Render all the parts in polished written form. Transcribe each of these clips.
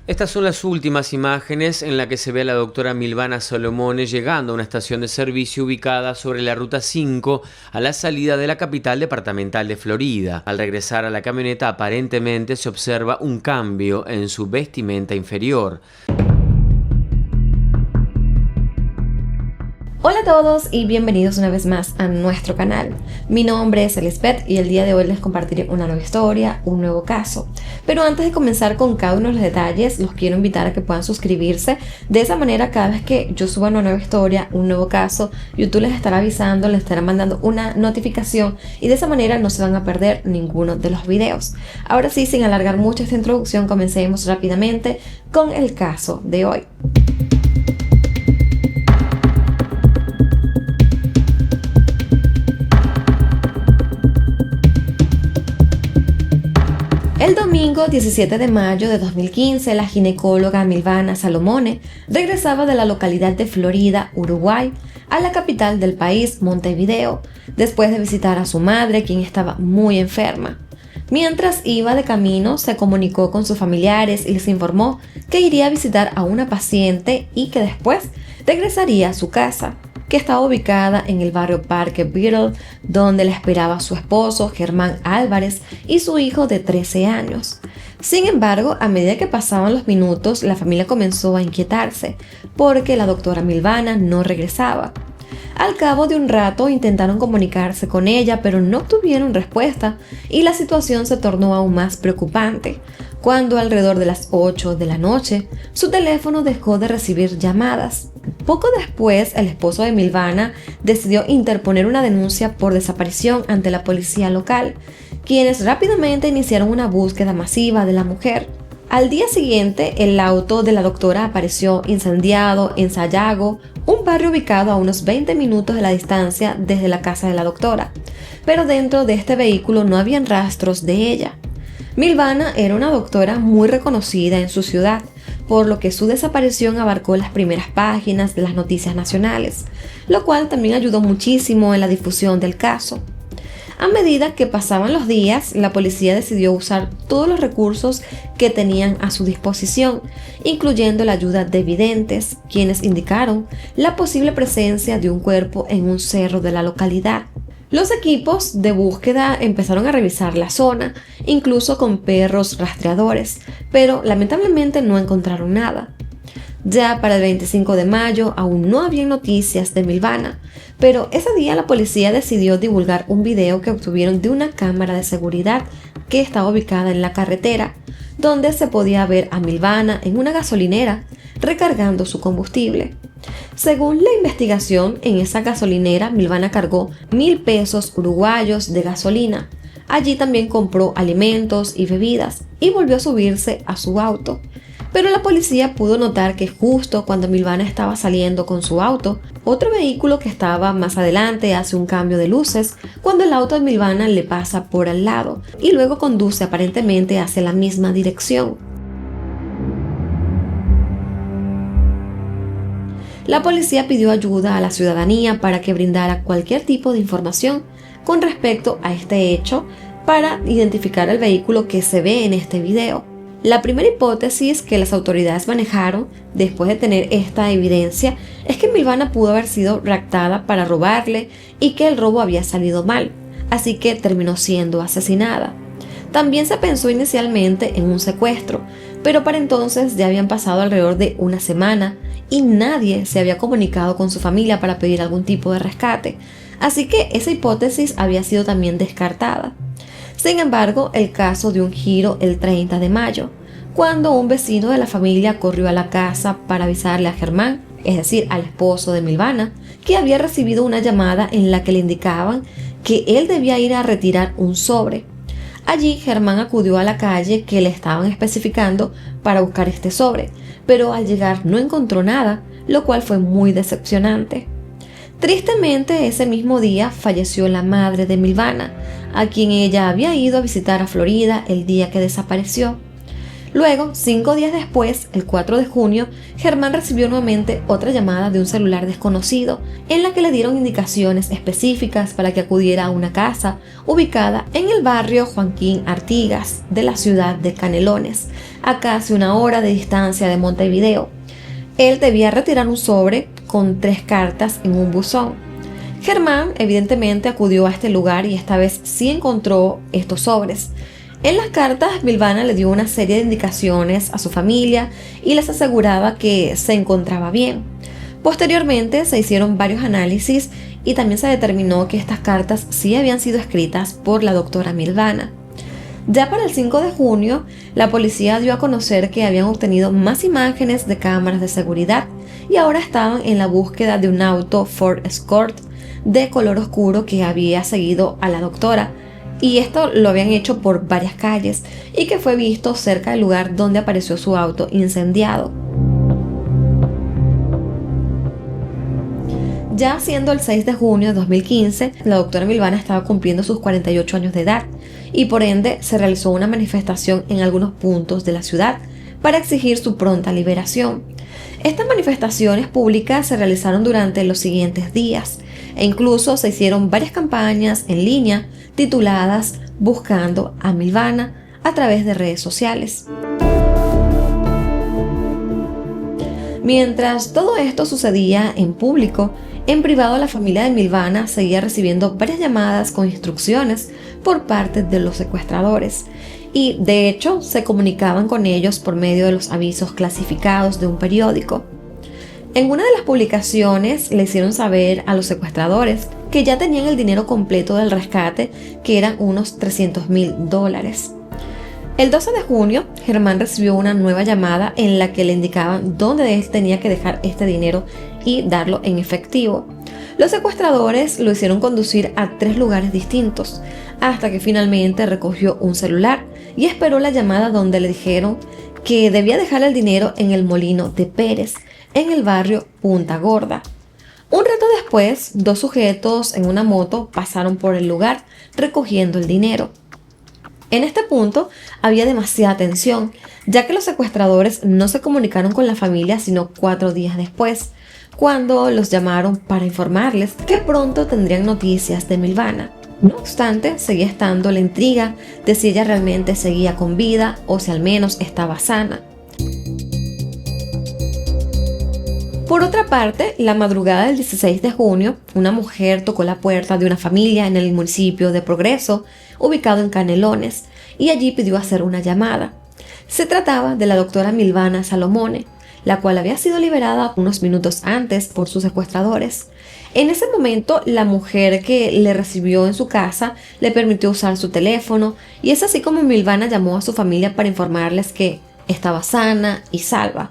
Estas son las últimas imágenes en las que se ve a la doctora Milvana Salomone llegando a una estación de servicio ubicada sobre la Ruta 5 a la salida de la capital departamental de Florida. Al regresar a la camioneta aparentemente se observa un cambio en su vestimenta inferior. Hola a todos y bienvenidos una vez más a nuestro canal. Mi nombre es Elizabeth y el día de hoy les compartiré una nueva historia, un nuevo caso. Pero antes de comenzar con cada uno de los detalles, los quiero invitar a que puedan suscribirse. De esa manera, cada vez que yo suba una nueva historia, un nuevo caso, YouTube les estará avisando, les estará mandando una notificación y de esa manera no se van a perder ninguno de los videos. Ahora sí, sin alargar mucho esta introducción, comencemos rápidamente con el caso de hoy. El domingo 17 de mayo de 2015, la ginecóloga Milvana Salomone regresaba de la localidad de Florida, Uruguay, a la capital del país, Montevideo, después de visitar a su madre, quien estaba muy enferma. Mientras iba de camino, se comunicó con sus familiares y les informó que iría a visitar a una paciente y que después regresaría a su casa, que estaba ubicada en el barrio Parque Beetle, donde la esperaba su esposo, Germán Álvarez, y su hijo de 13 años. Sin embargo, a medida que pasaban los minutos, la familia comenzó a inquietarse, porque la doctora Milvana no regresaba. Al cabo de un rato intentaron comunicarse con ella, pero no obtuvieron respuesta, y la situación se tornó aún más preocupante, cuando alrededor de las 8 de la noche, su teléfono dejó de recibir llamadas. Poco después, el esposo de Milvana decidió interponer una denuncia por desaparición ante la policía local, quienes rápidamente iniciaron una búsqueda masiva de la mujer. Al día siguiente, el auto de la doctora apareció incendiado en Sayago, un barrio ubicado a unos 20 minutos de la distancia desde la casa de la doctora, pero dentro de este vehículo no habían rastros de ella. Milvana era una doctora muy reconocida en su ciudad, por lo que su desaparición abarcó las primeras páginas de las noticias nacionales, lo cual también ayudó muchísimo en la difusión del caso. A medida que pasaban los días, la policía decidió usar todos los recursos que tenían a su disposición, incluyendo la ayuda de videntes, quienes indicaron la posible presencia de un cuerpo en un cerro de la localidad. Los equipos de búsqueda empezaron a revisar la zona, incluso con perros rastreadores, pero lamentablemente no encontraron nada. Ya para el 25 de mayo aún no había noticias de Milvana, pero ese día la policía decidió divulgar un video que obtuvieron de una cámara de seguridad que estaba ubicada en la carretera, donde se podía ver a Milvana en una gasolinera recargando su combustible. Según la investigación, en esa gasolinera Milvana cargó 1,000 pesos uruguayos de gasolina. Allí también compró alimentos y bebidas y volvió a subirse a su auto. Pero la policía pudo notar que justo cuando Milvana estaba saliendo con su auto, otro vehículo que estaba más adelante hace un cambio de luces cuando el auto de Milvana le pasa por al lado y luego conduce aparentemente hacia la misma dirección. La policía pidió ayuda a la ciudadanía para que brindara cualquier tipo de información con respecto a este hecho para identificar el vehículo que se ve en este video. La primera hipótesis que las autoridades manejaron después de tener esta evidencia es que Milvana pudo haber sido raptada para robarle y que el robo había salido mal, así que terminó siendo asesinada. También se pensó inicialmente en un secuestro, pero para entonces ya habían pasado alrededor de una semana y nadie se había comunicado con su familia para pedir algún tipo de rescate, así que esa hipótesis había sido también descartada. Sin embargo, el caso dio un giro el 30 de mayo, cuando un vecino de la familia corrió a la casa para avisarle a Germán, es decir, al esposo de Milvana, que había recibido una llamada en la que le indicaban que él debía ir a retirar un sobre. Allí Germán acudió a la calle que le estaban especificando para buscar este sobre, pero al llegar no encontró nada, lo cual fue muy decepcionante. Tristemente, ese mismo día falleció la madre de Milvana, a quien ella había ido a visitar a Florida el día que desapareció. Luego, 5 días después, el 4 de junio, Germán recibió nuevamente otra llamada de un celular desconocido, en la que le dieron indicaciones específicas para que acudiera a una casa ubicada en el barrio Joaquín Artigas de la ciudad de Canelones, a casi 1 hora de distancia de Montevideo. Él debía retirar un sobre con 3 cartas en un buzón. Germán evidentemente acudió a este lugar y esta vez sí encontró estos sobres. En las cartas, Milvana le dio una serie de indicaciones a su familia y les aseguraba que se encontraba bien. Posteriormente se hicieron varios análisis y también se determinó que estas cartas sí habían sido escritas por la doctora Milvana. Ya para el 5 de junio, la policía dio a conocer que habían obtenido más imágenes de cámaras de seguridad y ahora estaban en la búsqueda de un auto Ford Escort de color oscuro que había seguido a la doctora. Y esto lo habían hecho por varias calles y que fue visto cerca del lugar donde apareció su auto incendiado. Ya siendo el 6 de junio de 2015, la doctora Milvana estaba cumpliendo sus 48 años de edad y por ende se realizó una manifestación en algunos puntos de la ciudad para exigir su pronta liberación. Estas manifestaciones públicas se realizaron durante los siguientes días e incluso se hicieron varias campañas en línea tituladas Buscando a Milvana a través de redes sociales. Mientras todo esto sucedía en público, en privado la familia de Milvana seguía recibiendo varias llamadas con instrucciones por parte de los secuestradores y de hecho se comunicaban con ellos por medio de los avisos clasificados de un periódico. En una de las publicaciones le hicieron saber a los secuestradores que ya tenían el dinero completo del rescate, que eran unos $300,000. El 12 de junio, Germán recibió una nueva llamada en la que le indicaban dónde él tenía que dejar este dinero y darlo en efectivo. Los secuestradores lo hicieron conducir a 3 lugares distintos, hasta que finalmente recogió un celular y esperó la llamada donde le dijeron que debía dejar el dinero en el Molino de Pérez, en el barrio Punta Gorda. Un rato después, 2 sujetos en una moto pasaron por el lugar recogiendo el dinero. En este punto había demasiada tensión, ya que los secuestradores no se comunicaron con la familia sino 4 días después, cuando los llamaron para informarles que pronto tendrían noticias de Milvana. No obstante, seguía estando la intriga de si ella realmente seguía con vida o si al menos estaba sana. Por otra parte, la madrugada del 16 de junio, una mujer tocó la puerta de una familia en el municipio de Progreso, ubicado en Canelones, y allí pidió hacer una llamada. Se trataba de la doctora Milvana Salomone, la cual había sido liberada unos minutos antes por sus secuestradores. En ese momento, la mujer que le recibió en su casa le permitió usar su teléfono, y es así como Milvana llamó a su familia para informarles que estaba sana y salva.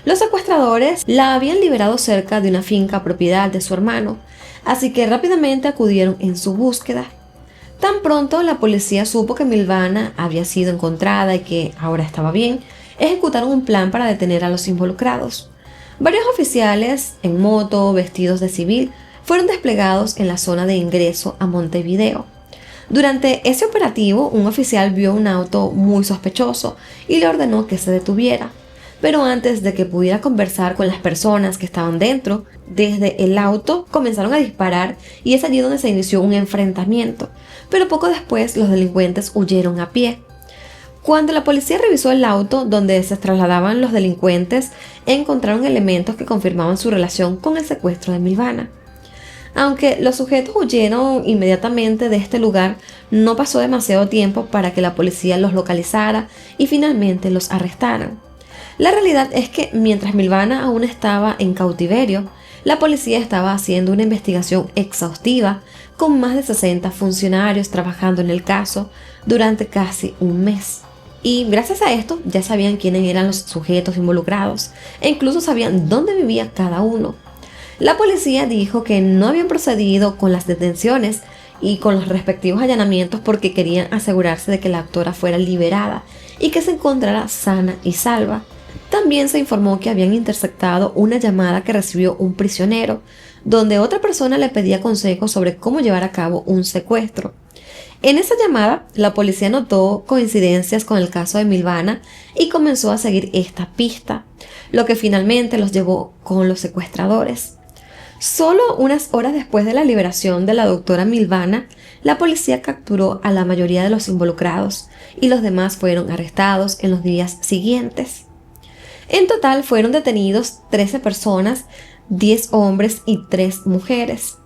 Los secuestradores la habían liberado cerca de una finca propiedad de su hermano, así que rápidamente acudieron en su búsqueda. Tan pronto la policía supo que Milvana había sido encontrada y que ahora estaba bien, ejecutaron un plan para detener a los involucrados. Varios oficiales en moto, vestidos de civil, fueron desplegados en la zona de ingreso a Montevideo. Durante ese operativo, un oficial vio un auto muy sospechoso y le ordenó que se detuviera. Pero antes de que pudiera conversar con las personas que estaban dentro, desde el auto comenzaron a disparar y es allí donde se inició un enfrentamiento, pero poco después los delincuentes huyeron a pie. Cuando la policía revisó el auto donde se trasladaban los delincuentes, encontraron elementos que confirmaban su relación con el secuestro de Milvana. Aunque los sujetos huyeron inmediatamente de este lugar, no pasó demasiado tiempo para que la policía los localizara y finalmente los arrestaran. La realidad es que mientras Milvana aún estaba en cautiverio, la policía estaba haciendo una investigación exhaustiva con más de 60 funcionarios trabajando en el caso durante casi un mes. Y gracias a esto ya sabían quiénes eran los sujetos involucrados e incluso sabían dónde vivía cada uno. La policía dijo que no habían procedido con las detenciones y con los respectivos allanamientos porque querían asegurarse de que la actora fuera liberada y que se encontrara sana y salva. También se informó que habían interceptado una llamada que recibió un prisionero, donde otra persona le pedía consejos sobre cómo llevar a cabo un secuestro. En esa llamada, la policía notó coincidencias con el caso de Milvana y comenzó a seguir esta pista, lo que finalmente los llevó con los secuestradores. Solo unas horas después de la liberación de la doctora Milvana, la policía capturó a la mayoría de los involucrados y los demás fueron arrestados en los días siguientes. En total fueron detenidos 13 personas, 10 hombres y 3 mujeres.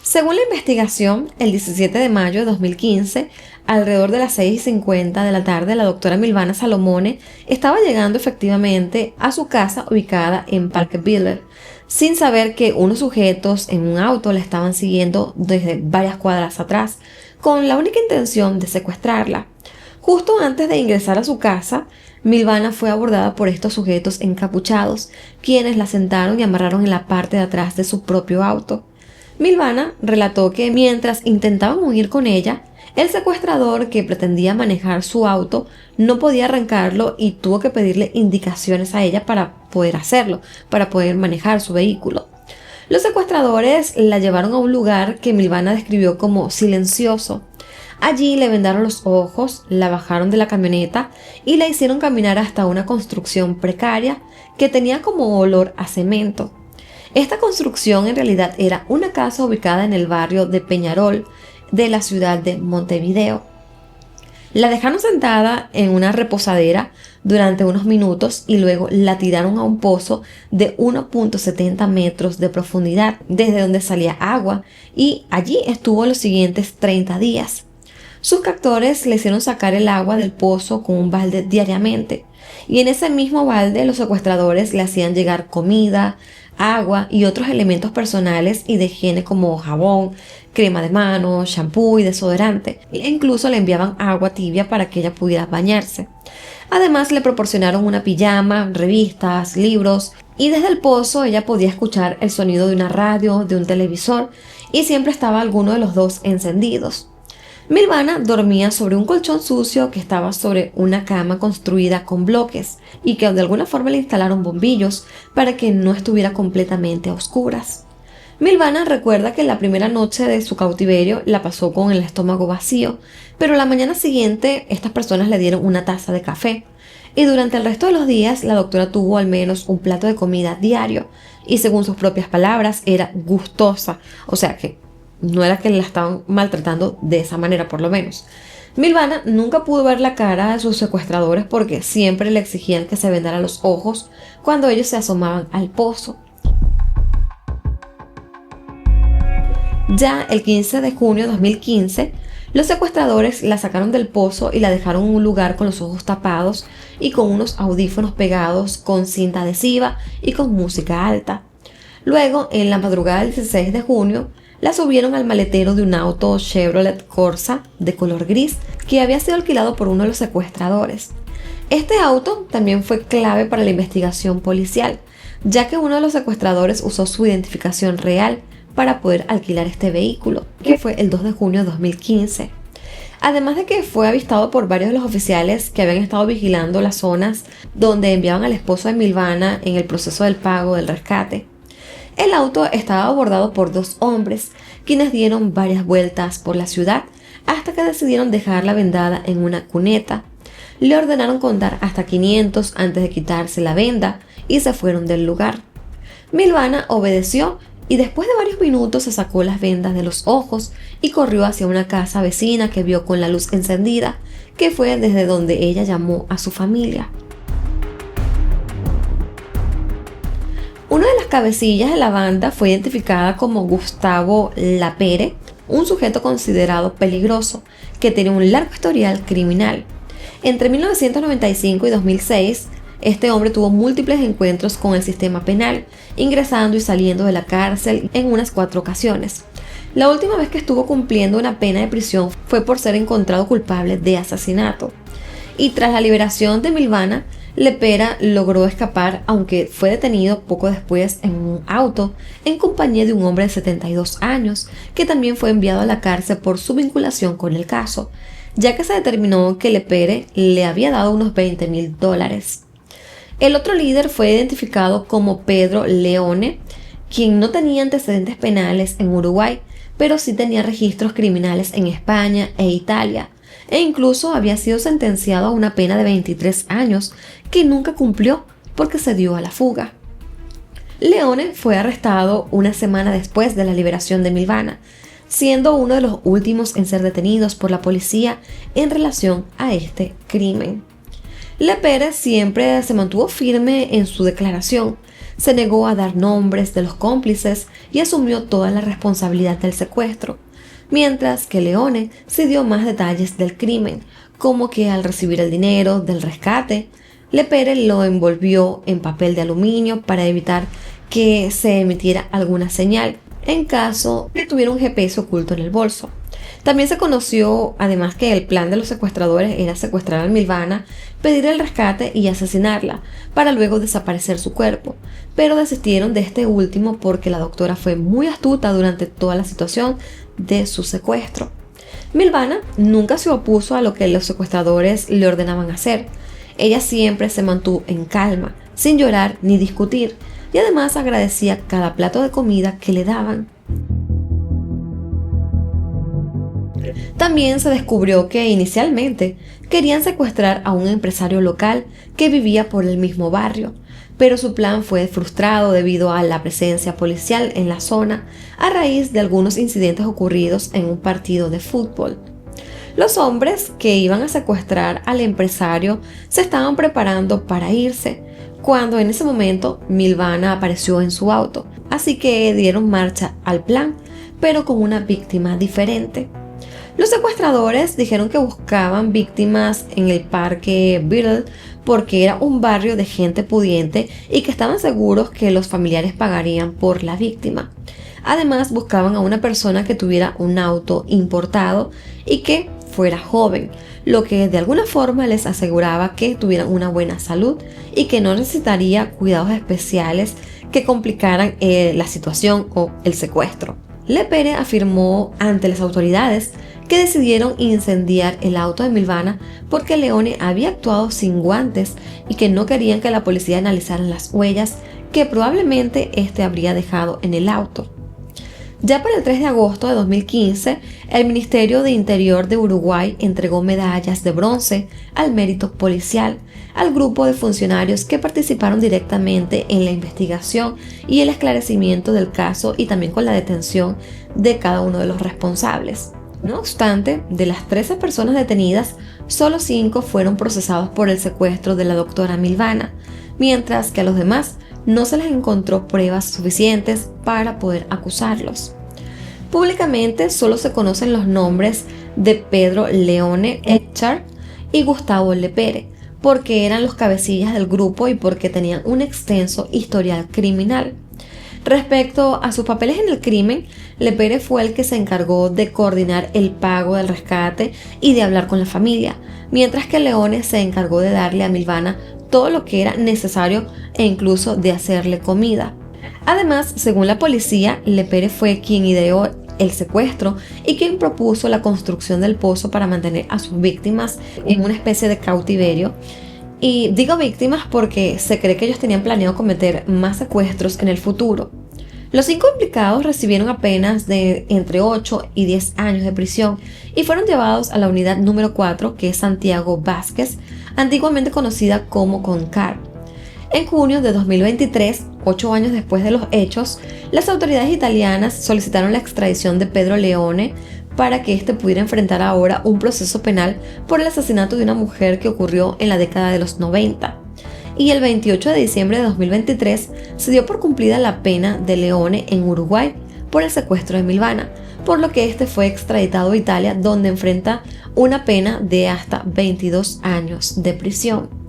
Según la investigación, el 17 de mayo de 2015, alrededor de las 6:50 de la tarde, la doctora Milvana Salomone estaba llegando efectivamente a su casa ubicada en Parkville, sin saber que unos sujetos en un auto la estaban siguiendo desde varias cuadras atrás, con la única intención de secuestrarla. Justo antes de ingresar a su casa, Milvana fue abordada por estos sujetos encapuchados, quienes la sentaron y amarraron en la parte de atrás de su propio auto. Milvana relató que mientras intentaban huir con ella, el secuestrador que pretendía manejar su auto no podía arrancarlo y tuvo que pedirle indicaciones a ella para poder hacerlo, para poder manejar su vehículo. Los secuestradores la llevaron a un lugar que Milvana describió como silencioso. Allí le vendaron los ojos, la bajaron de la camioneta y la hicieron caminar hasta una construcción precaria que tenía como olor a cemento. Esta construcción en realidad era una casa ubicada en el barrio de Peñarol de la ciudad de Montevideo. La dejaron sentada en una reposadera durante unos minutos y luego la tiraron a un pozo de 1.70 metros de profundidad desde donde salía agua y allí estuvo los siguientes 30 días. Sus captores le hicieron sacar el agua del pozo con un balde diariamente y en ese mismo balde los secuestradores le hacían llegar comida, agua y otros elementos personales y de higiene como jabón, crema de manos, shampoo y desodorante. E incluso le enviaban agua tibia para que ella pudiera bañarse. Además le proporcionaron una pijama, revistas, libros y desde el pozo ella podía escuchar el sonido de una radio, de un televisor y siempre estaba alguno de los dos encendidos. Milvana dormía sobre un colchón sucio que estaba sobre una cama construida con bloques y que de alguna forma le instalaron bombillos para que no estuviera completamente a oscuras. Milvana recuerda que la primera noche de su cautiverio la pasó con el estómago vacío, pero la mañana siguiente estas personas le dieron una taza de café y durante el resto de los días la doctora tuvo al menos un plato de comida diario y según sus propias palabras era gustosa, o sea que no era que la estaban maltratando de esa manera por lo menos. Milvana nunca pudo ver la cara de sus secuestradores porque siempre le exigían que se vendara los ojos cuando ellos se asomaban al pozo. Ya el 15 de junio de 2015, los secuestradores la sacaron del pozo y la dejaron en un lugar con los ojos tapados y con unos audífonos pegados con cinta adhesiva y con música alta. Luego, en la madrugada del 16 de junio, la subieron al maletero de un auto Chevrolet Corsa de color gris que había sido alquilado por uno de los secuestradores. Este auto también fue clave para la investigación policial, ya que uno de los secuestradores usó su identificación real para poder alquilar este vehículo, que fue el 2 de junio de 2015. Además de que fue avistado por varios de los oficiales que habían estado vigilando las zonas donde enviaban al esposo de Milvana en el proceso del pago del rescate. El auto estaba abordado por 2 hombres, quienes dieron varias vueltas por la ciudad hasta que decidieron dejarla vendada en una cuneta. Le ordenaron contar hasta 500 antes de quitarse la venda y se fueron del lugar. Milvana obedeció y después de varios minutos se sacó las vendas de los ojos y corrió hacia una casa vecina que vio con la luz encendida, que fue desde donde ella llamó a su familia. Una de las cabecillas de la banda fue identificada como Gustavo Lapere, un sujeto considerado peligroso, que tenía un largo historial criminal. Entre 1995 y 2006, este hombre tuvo múltiples encuentros con el sistema penal, ingresando y saliendo de la cárcel en unas 4 ocasiones. La última vez que estuvo cumpliendo una pena de prisión fue por ser encontrado culpable de asesinato. Y tras la liberación de Milvana, Lepera logró escapar, aunque fue detenido poco después en un auto en compañía de un hombre de 72 años que también fue enviado a la cárcel por su vinculación con el caso, ya que se determinó que Lepere le había dado unos $20,000. El otro líder fue identificado como Pedro Leone, quien no tenía antecedentes penales en Uruguay, pero sí tenía registros criminales en España e Italia, e incluso había sido sentenciado a una pena de 23 años que nunca cumplió porque se dio a la fuga. Leone fue arrestado una semana después de la liberación de Milvana, siendo uno de los últimos en ser detenidos por la policía en relación a este crimen. Lepere siempre se mantuvo firme en su declaración, se negó a dar nombres de los cómplices y asumió toda la responsabilidad del secuestro, mientras que Leone sí dio más detalles del crimen, como que al recibir el dinero del rescate, Lepere lo envolvió en papel de aluminio para evitar que se emitiera alguna señal en caso de que tuviera un GPS oculto en el bolso. También se conoció además que el plan de los secuestradores era secuestrar a Milvana, pedir el rescate y asesinarla, para luego desaparecer su cuerpo, pero desistieron de este último porque la doctora fue muy astuta durante toda la situación de su secuestro. Milvana nunca se opuso a lo que los secuestradores le ordenaban hacer. Ella siempre se mantuvo en calma, sin llorar ni discutir, y además agradecía cada plato de comida que le daban. También se descubrió que inicialmente querían secuestrar a un empresario local que vivía por el mismo barrio, pero su plan fue frustrado debido a la presencia policial en la zona a raíz de algunos incidentes ocurridos en un partido de fútbol. Los hombres que iban a secuestrar al empresario se estaban preparando para irse, cuando en ese momento Milvana apareció en su auto, así que dieron marcha al plan, pero con una víctima diferente. Los secuestradores dijeron que buscaban víctimas en el parque Beatle porque era un barrio de gente pudiente y que estaban seguros que los familiares pagarían por la víctima. Además, buscaban a una persona que tuviera un auto importado y que fuera joven, lo que de alguna forma les aseguraba que tuvieran una buena salud y que no necesitaría cuidados especiales que complicaran la situación o el secuestro. Lepere afirmó ante las autoridades que decidieron incendiar el auto de Milvana porque Leone había actuado sin guantes y que no querían que la policía analizara las huellas que probablemente este habría dejado en el auto. Ya para el 3 de agosto de 2015, el Ministerio de Interior de Uruguay entregó medallas de bronce al mérito policial al grupo de funcionarios que participaron directamente en la investigación y el esclarecimiento del caso y también con la detención de cada uno de los responsables. No obstante, de las 13 personas detenidas, solo 5 fueron procesados por el secuestro de la doctora Milvana, mientras que a los demás no se les encontró pruebas suficientes para poder acusarlos. Públicamente solo se conocen los nombres de Pedro Leone Echard y Gustavo Lepere, porque eran los cabecillas del grupo y porque tenían un extenso historial criminal. Respecto a sus papeles en el crimen, Lepere fue el que se encargó de coordinar el pago del rescate y de hablar con la familia, mientras que Leone se encargó de darle a Milvana todo lo que era necesario e incluso de hacerle comida. Además, según la policía, Lepere fue quien ideó el secuestro y quien propuso la construcción del pozo para mantener a sus víctimas en una especie de cautiverio. Y digo víctimas porque se cree que ellos tenían planeado cometer más secuestros en el futuro. Los 5 implicados recibieron apenas de entre 8 y 10 años de prisión y fueron llevados a la unidad número 4, que es Santiago Vázquez, antiguamente conocida como CONCAR. En junio de 2023, 8 años después de los hechos, las autoridades italianas solicitaron la extradición de Pedro Leone para que éste pudiera enfrentar ahora un proceso penal por el asesinato de una mujer que ocurrió en la década de los 90. Y el 28 de diciembre de 2023 se dio por cumplida la pena de Leone en Uruguay por el secuestro de Milvana, por lo que este fue extraditado a Italia, donde enfrenta una pena de hasta 22 años de prisión.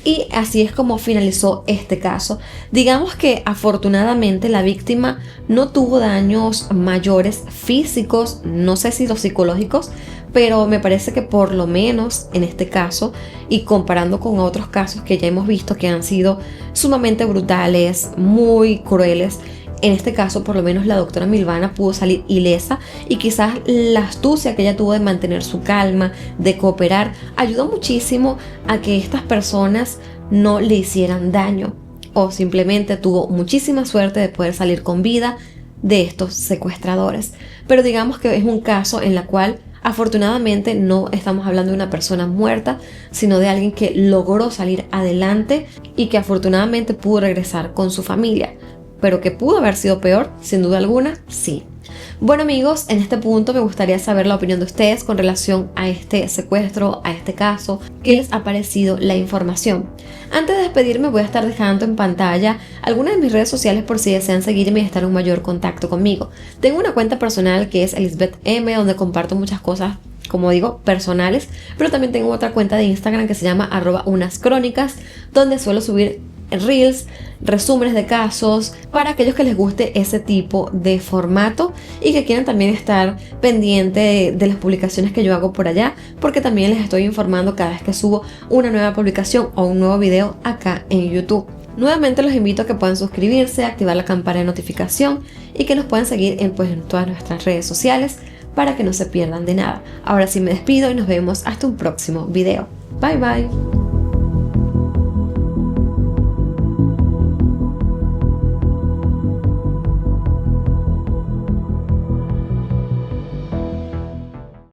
Y así es como finalizó este caso. Digamos que afortunadamente la víctima no tuvo daños mayores físicos, no sé si los psicológicos, pero me parece que por lo menos en este caso, y comparando con otros casos que ya hemos visto que han sido sumamente brutales, muy crueles, en este caso por lo menos la doctora Milvana pudo salir ilesa, y quizás la astucia que ella tuvo de mantener su calma, de cooperar, ayudó muchísimo a que estas personas no le hicieran daño, o simplemente tuvo muchísima suerte de poder salir con vida de estos secuestradores. Pero digamos que es un caso en el cual afortunadamente no estamos hablando de una persona muerta, sino de alguien que logró salir adelante y que afortunadamente pudo regresar con su familia. Pero que pudo haber sido peor, sin duda alguna, sí. Bueno amigos, en este punto me gustaría saber la opinión de ustedes con relación a este secuestro, a este caso. ¿Qué les ha parecido la información? Antes de despedirme voy a estar dejando en pantalla algunas de mis redes sociales por si desean seguirme y estar en mayor contacto conmigo. Tengo una cuenta personal que es Elizabeth M, donde comparto muchas cosas, como digo, personales, pero también tengo otra cuenta de Instagram que se llama @unascrónicas, donde suelo subir reels, resúmenes de casos para aquellos que les guste ese tipo de formato y que quieran también estar pendiente de las publicaciones que yo hago por allá, porque también les estoy informando cada vez que subo una nueva publicación o un nuevo video acá en YouTube. Nuevamente los invito a que puedan suscribirse, activar la campana de notificación y que nos puedan seguir en todas nuestras redes sociales para que no se pierdan de nada. Ahora sí me despido y nos vemos hasta un próximo video. Bye bye.